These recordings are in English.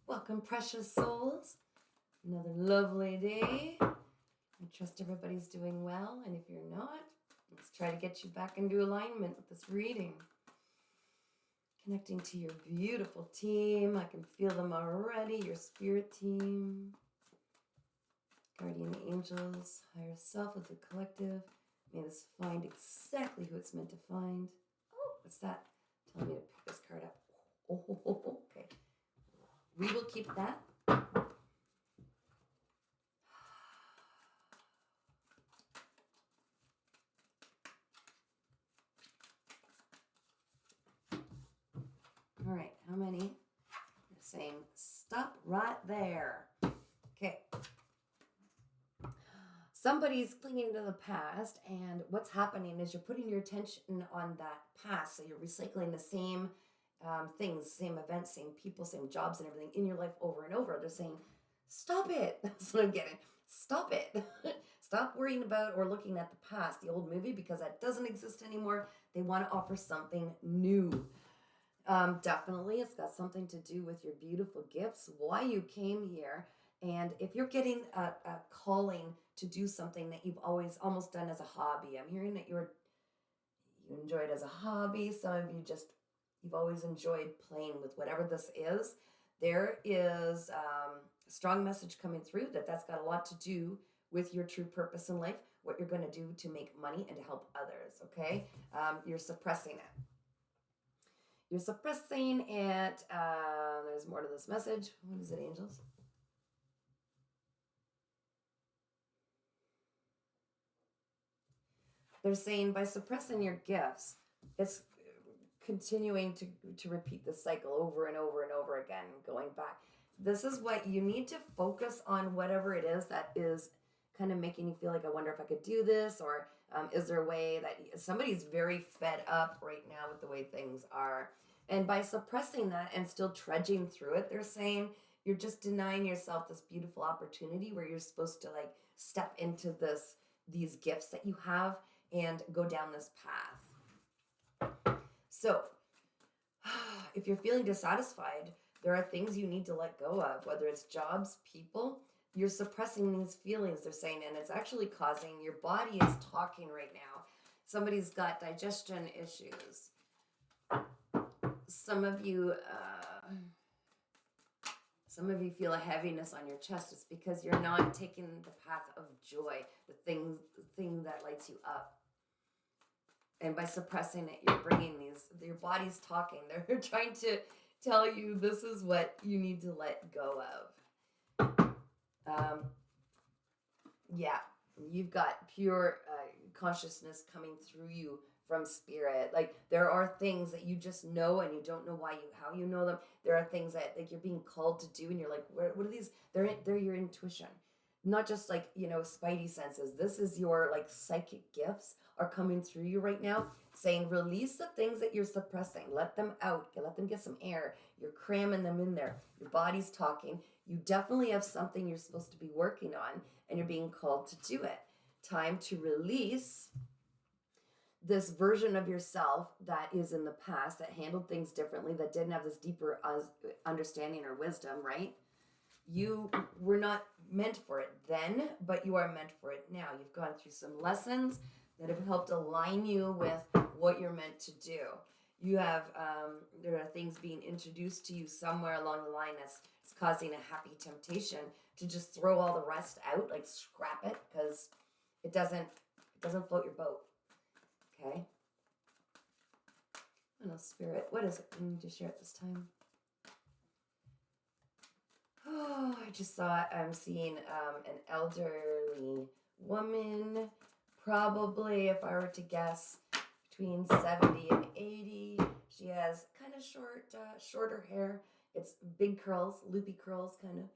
Welcome, precious souls. Another lovely day. I trust everybody's doing well, and if you're not, let's try to get you back into alignment with this reading. Connecting to your beautiful team. I can feel them already, your spirit team. Guardian angels, higher self of the collective. May this find exactly who it's meant to find. Oh, what's that? Telling me to pick this card up. Oh, okay. We will keep that. All right, how many? They're saying stop right there. Okay. Somebody's clinging to the past, and what's happening is you're putting your attention on that past. So you're recycling the same things, same events, same people, same jobs, and everything in your life over and over. They're saying, stop it. That's what I'm getting. Stop it. Stop worrying about or looking at the past, the old movie, because that doesn't exist anymore. They want to offer something new. Definitely, it's got something to do with your beautiful gifts, why you came here. And if you're getting a calling to do something that you've always almost done as a hobby, I'm hearing that you enjoy it as a hobby. Some of you you've always enjoyed playing with whatever this is. There is a strong message coming through that's got a lot to do with your true purpose in life, what you're going to do to make money and to help others, okay? You're suppressing it. You're suppressing it. There's more to this message. What is it, angels? They're saying by suppressing your gifts, it's continuing to repeat the cycle over and over and over again, going back. This is what you need to focus on, whatever it is that is kind of making you feel like, I wonder if I could do this, or is there a way that somebody's very fed up right now with the way things are. And by suppressing that and still trudging through it, they're saying you're just denying yourself this beautiful opportunity where you're supposed to like step into these gifts that you have and go down this path. So if you're feeling dissatisfied, there are things you need to let go of, whether it's jobs, people. You're suppressing these feelings, they're saying, and it's actually causing, your body is talking right now. Somebody's got digestion issues. Some of you feel a heaviness on your chest. It's because you're not taking the path of joy, the thing that lights you up. And by suppressing it, you're bringing your body's talking. They're trying to tell you this is what you need to let go of. Yeah, you've got pure consciousness coming through you from spirit. Like there are things that you just know and you don't know how you know them. There are things that like you're being called to do and you're like, what are these? They're your intuition. Not just like, spidey senses. This is your like psychic gifts are coming through you right now, saying release the things that you're suppressing. Let them out. Let them get some air. You're cramming them in there. Your body's talking. You definitely have something you're supposed to be working on and you're being called to do it. Time to release this version of yourself that is in the past, that handled things differently, that didn't have this deeper understanding or wisdom, right? You were not meant for it then, but you are meant for it now. You've gone through some lessons that have helped align you with what you're meant to do. You have, there are things being introduced to you somewhere along the line that's causing a happy temptation to just throw all the rest out, like scrap it, because it doesn't float your boat. Okay? I don't know, spirit, what is it? We need to share it this time. Oh, I'm seeing an elderly woman, probably, if I were to guess, between 70 and 80. She has kind of shorter hair. It's big curls, loopy curls, kind of.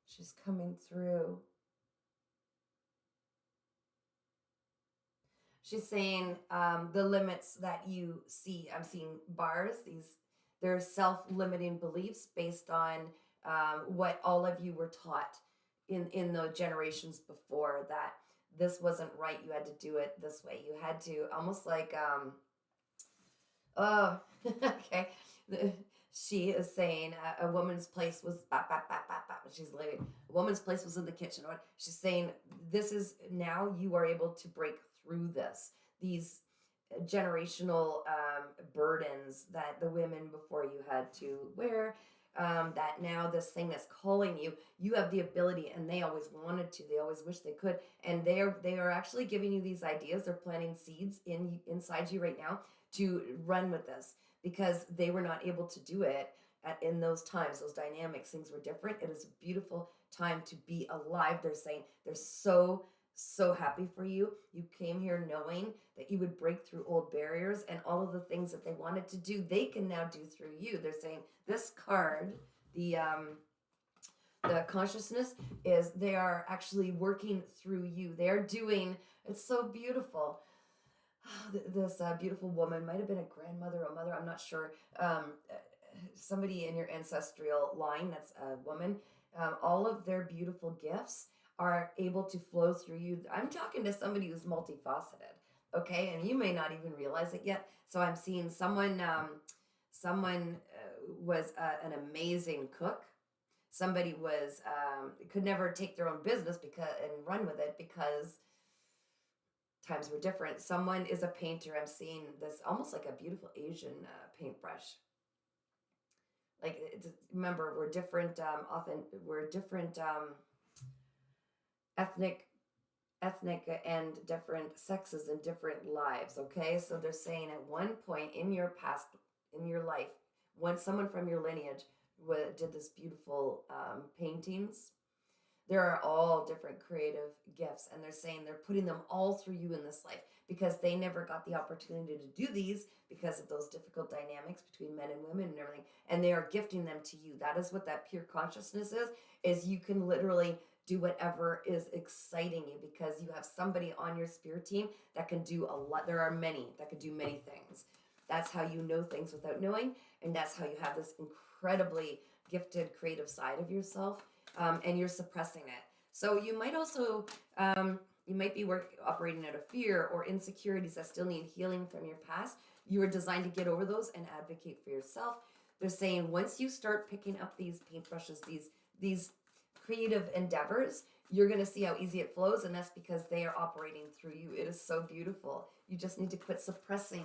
She's coming through. She's saying the limits that you see. I'm seeing bars, they're self-limiting beliefs based on what all of you were taught in the generations before, that this wasn't right. You had to do it this way. You had to almost like, okay. She is saying a woman's place was bap, bap, bap, bap, bap, when she's leaving. A woman's place was in the kitchen. She's saying this is now you are able to break through these generational burdens that the women before you had to wear. That now this thing that's calling you, you have the ability, and they always wanted to. They always wish they could, and they are actually giving you these ideas. They're planting seeds inside you right now to run with this because they were not able to do it in those times. Those dynamics, things were different. It is a beautiful time to be alive. They're saying they're so happy for you. You came here knowing that you would break through old barriers, and all of the things that they wanted to do, they can now do through you. They're saying this card, the consciousness, is they are actually working through you. They're doing, it's so beautiful. This beautiful woman might have been a grandmother or mother, I'm not sure. Somebody in your ancestral line that's a woman. All of their beautiful gifts are able to flow through you. I'm talking to somebody who's multifaceted, okay? And you may not even realize it yet. So I'm seeing someone was an amazing cook. Somebody was could never take their own business and run with it because times were different. Someone is a painter. I'm seeing this almost like a beautiful Asian paintbrush. Like, remember, we're different. We're different ethnic and different sexes and different lives. Okay, so they're saying at one point in your past, in your life, when someone from your lineage did this beautiful paintings. There are all different creative gifts, and they're saying they're putting them all through you in this life because they never got the opportunity to do these because of those difficult dynamics between men and women and everything, and they are gifting them to you. That is what that pure consciousness is you can literally do whatever is exciting you because you have somebody on your spirit team that can do a lot. There are many that can do many things. That's how you know things without knowing, and that's how you have this incredibly gifted creative side of yourself. And you're suppressing it. So you might also, you might be operating out of fear or insecurities that still need healing from your past. You are designed to get over those and advocate for yourself. They're saying once you start picking up these paintbrushes, these creative endeavors, you're going to see how easy it flows, and that's because they are operating through you. It is so beautiful. You just need to quit suppressing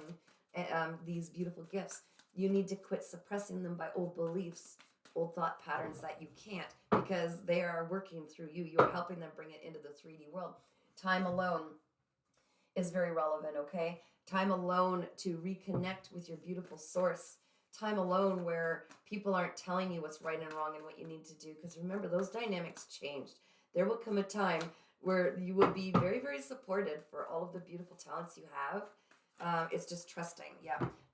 these beautiful gifts. You need to quit suppressing them by old beliefs, old thought patterns that you can't, because they are working through you. You're helping them bring it into the 3D world. Time alone is very relevant, okay? Time alone to reconnect with your beautiful source. Time alone where people aren't telling you what's right and wrong and what you need to do. Because remember, those dynamics changed. There will come a time where you will be very, very supported for all of the beautiful talents you have. It's just trusting,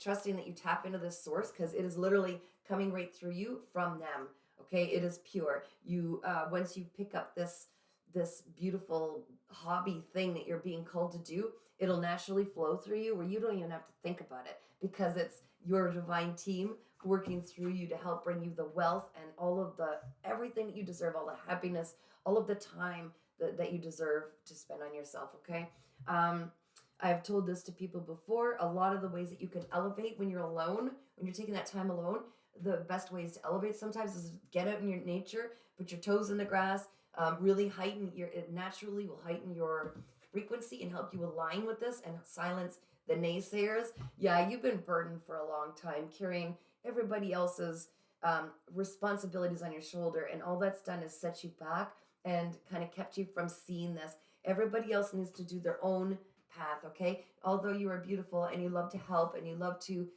trusting that you tap into this source because it is literally coming right through you from them. Okay, it is pure. You once you pick up this beautiful hobby thing that you're being called to do, it'll naturally flow through you where you don't even have to think about it because it's your divine team working through you to help bring you the wealth and all of the everything that you deserve, all the happiness, all of the time that you deserve to spend on yourself. Okay. I've told this to people before. A lot of the ways that you can elevate when you're alone, when you're taking that time alone, the best ways to elevate sometimes is get out in your nature, put your toes in the grass, really it naturally will heighten your frequency and help you align with this and silence the naysayers. Yeah, you've been burdened for a long time, carrying everybody else's responsibilities on your shoulder, and all that's done is set you back and kind of kept you from seeing this. Everybody else needs to do their own path, okay? Although you are beautiful and you love to help and you love to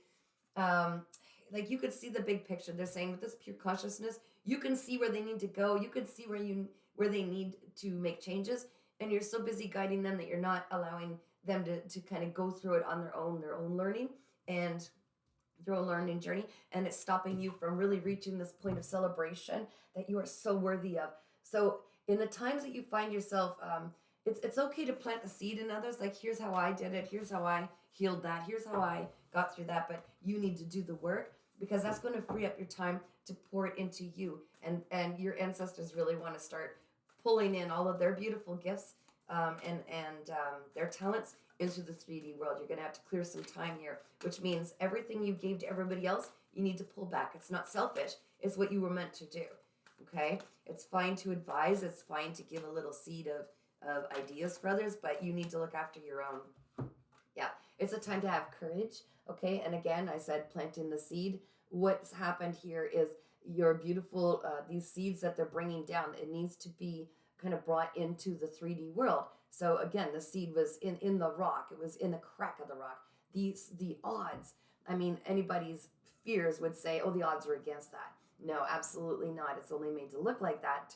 like you could see the big picture. They're saying with this pure consciousness, you can see where they need to go. You can see where they need to make changes, and you're so busy guiding them that you're not allowing them to kind of go through it on their own learning and their own learning journey, and it's stopping you from really reaching this point of celebration that you are so worthy of. So in the times that you find yourself it's okay to plant the seed in others. Like, here's how I did it. Here's how I healed that. Here's how I got through that. But you need to do the work because that's going to free up your time to pour it into you. And your ancestors really want to start pulling in all of their beautiful gifts and their talents into the 3D world. You're going to have to clear some time here, which means everything you gave to everybody else, you need to pull back. It's not selfish. It's what you were meant to do. Okay? It's fine to advise. It's fine to give a little seed of ideas for others, but you need to look after your own. Yeah. It's a time to have courage. Okay? And again, I said planting the seed. What's happened here is your beautiful, these seeds that they're bringing down, it needs to be kind of brought into the 3D world. So again, the seed was in the rock. It was in the crack of the rock. The odds, I mean, anybody's fears would say, oh, the odds are against that. No, absolutely not. It's only made to look like that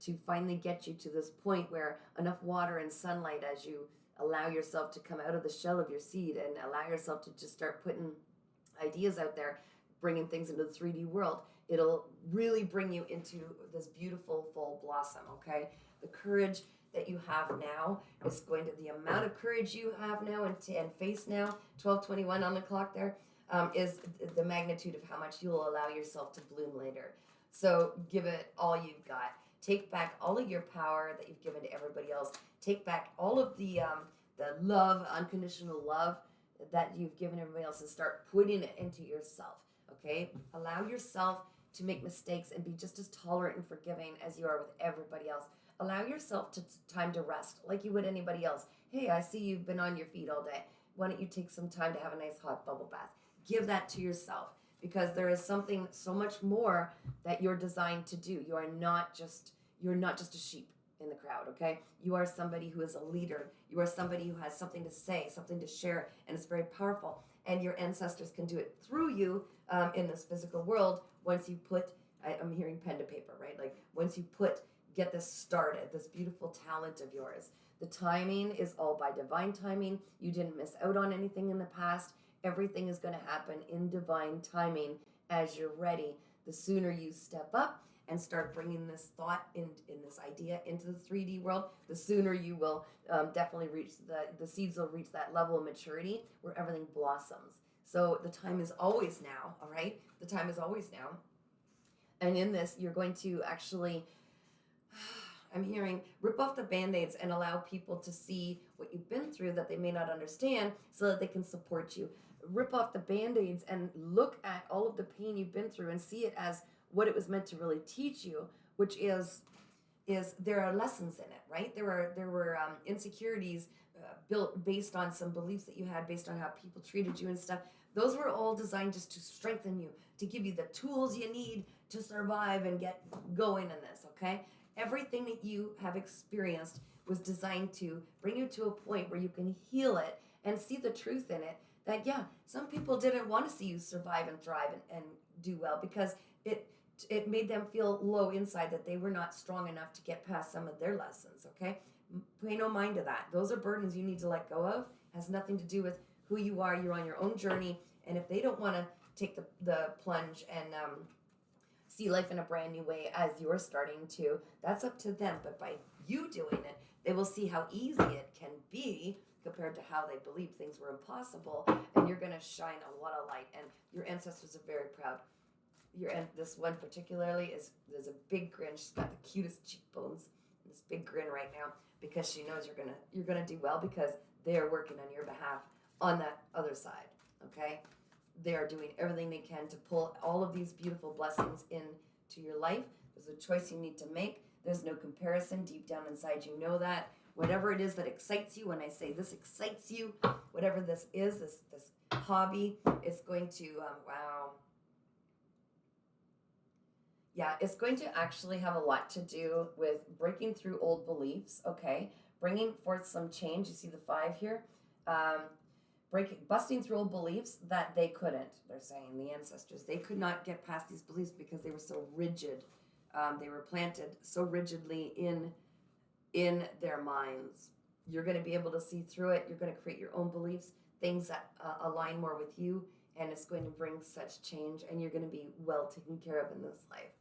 to finally get you to this point where enough water and sunlight, as you allow yourself to come out of the shell of your seed and allow yourself to just start putting ideas out there, bringing things into the 3D world, it'll really bring you into this beautiful full blossom, okay? The courage that you have now is going to, the amount of courage you have now and face now, 12:21 on the clock there, is the magnitude of how much you'll allow yourself to bloom later. So give it all you've got. Take back all of your power that you've given to everybody else. Take back all of the love, unconditional love that you've given everybody else, and start putting it into yourself, okay? Allow yourself to make mistakes and be just as tolerant and forgiving as you are with everybody else. Allow yourself time to rest like you would anybody else. Hey, I see you've been on your feet all day. Why don't you take some time to have a nice hot bubble bath? Give that to yourself, because there is something so much more that you're designed to do. You're not just a sheep in the crowd, okay? You are somebody who is a leader. You are somebody who has something to say, something to share, and it's very powerful. And your ancestors can do it through you in this physical world once you put, I'm hearing pen to paper, right? Like once you get this started, this beautiful talent of yours. The timing is all by divine timing. You didn't miss out on anything in the past. Everything is going to happen in divine timing as you're ready. The sooner you step up and start bringing this thought in this idea into the 3D world, the sooner you will definitely reach the seeds will reach that level of maturity where everything blossoms. So the time is always now, all right? The time is always now. And in this, you're going to actually, I'm hearing, rip off the Band-Aids and allow people to see what you've been through that they may not understand so that they can support you. Rip off the Band-Aids and look at all of the pain you've been through and see it as what it was meant to really teach you, which is there are lessons in it, right? There were insecurities built based on some beliefs that you had, based on how people treated you and stuff. Those were all designed just to strengthen you, to give you the tools you need to survive and get going in this, okay? Everything that you have experienced was designed to bring you to a point where you can heal it and see the truth in it. That, yeah, some people didn't want to see you survive and thrive and do well because it made them feel low inside, that they were not strong enough to get past some of their lessons, okay? Pay no mind to that. Those are burdens you need to let go of. It has nothing to do with who you are. You're on your own journey, and if they don't want to take the plunge and see life in a brand new way as you're starting to, that's up to them. But by you doing it, they will see how easy it can be compared to how they believed things were impossible, and you're going to shine a lot of light, and your ancestors are very proud. This one particularly there's a big grin. She's got the cutest cheekbones, and this big grin right now, because she knows you're gonna do well, because they are working on your behalf on that other side, okay? They are doing everything they can to pull all of these beautiful blessings into your life. There's a choice you need to make. There's no comparison. Deep down inside, you know that. Whatever it is that excites you, when I say this excites you, whatever this is, this hobby, it's going to, wow. Yeah, it's going to actually have a lot to do with breaking through old beliefs, okay? Bringing forth some change. You see the 5 here? Busting through old beliefs that they couldn't. They're saying, the ancestors, they could not get past these beliefs because they were so rigid. They were planted so rigidly in their minds. You're going to be able to see through it. You're going to create your own beliefs, things that align more with you, and it's going to bring such change, and you're going to be well taken care of in this life.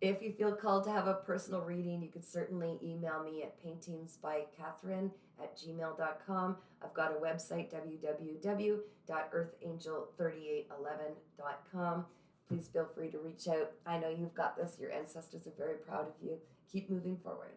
If you feel called to have a personal reading, you could certainly email me at paintingsbycatherine@gmail.com. I've got a website, www.earthangel3811.com. Please feel free to reach out. I know you've got this. Your ancestors are very proud of you. Keep moving forward.